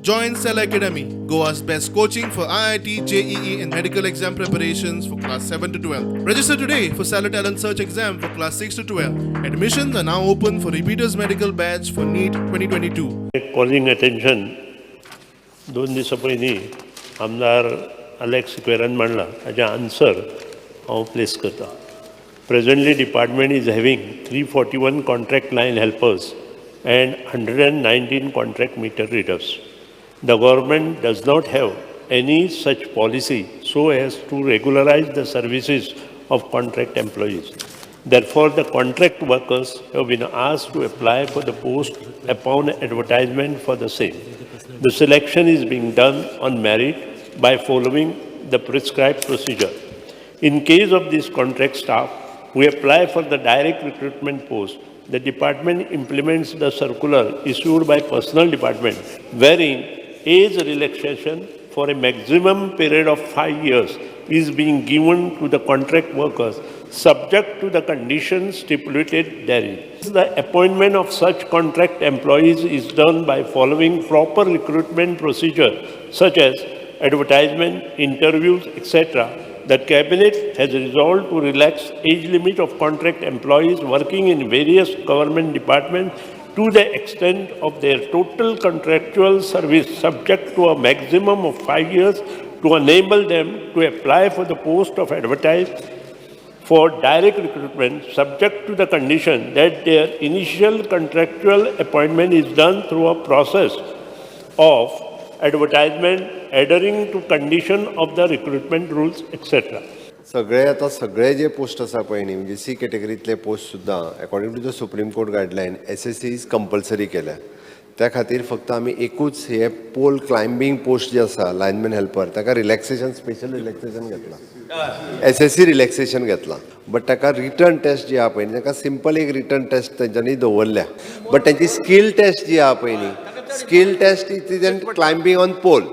Join Cell Academy, Goa's best coaching for IIT, JEE, and medical exam preparations for class 7 to 12. Register today for Cell Talent Search exam for class 6 to 12. Admissions are now open for repeaters medical batch for NEET 2022. Calling attention, 2 दिवसां पयलीं आमदार Alex स्क्वेरान मांडला हाचे answer हांव place करता. Presently, department is having 341 contract line helpers and 119 contract meter readers. The government does not have any such policy so as to regularize the services of contract employees. Therefore, the contract workers have been asked to apply for the post upon advertisement for the same. The selection is being done on merit by following the prescribed procedure. In case of this contract staff who apply for the direct recruitment post, the department implements the circular issued by personnel department, wherein age relaxation for a maximum period of 5 years is being given to the contract workers subject to the conditions stipulated therein. The appointment of such contract employees is done by following proper recruitment procedure such as advertisement, interviews, etc. The Cabinet has resolved to relax age limit of contract employees working in various government departments to the extent of their total contractual service subject to a maximum of 5 years to enable them to apply for the post of advertised for direct recruitment subject to the condition that their initial contractual appointment is done through a process of advertisement adhering to condition of the recruitment rules, etc. सगळे जे post आसा पळय न्ही म्हणजे C कॅटेगरीतले post सुद्दां according to the supreme court guideline SSC is compulsory केल्या. त्या खातीर फक्त आमी एकूच हे पोल क्लायंबिंग पोस्ट जे आसा लायनमॅन हेल्पर ताका रिलॅक्सेशन स्पेशल रिलॅक्सेशन घेतला. SSC रिलॅक्सेशन घेतला बट ताका रिटर्न टेस्ट जी आहा पळय न्ही ताका सिंपल एक रिटर्न टेस्ट तेंच्यांनी दवरल्या. बट तेंची स्कील टेस्ट जी आहा पळय न्ही skill test is climbing on pole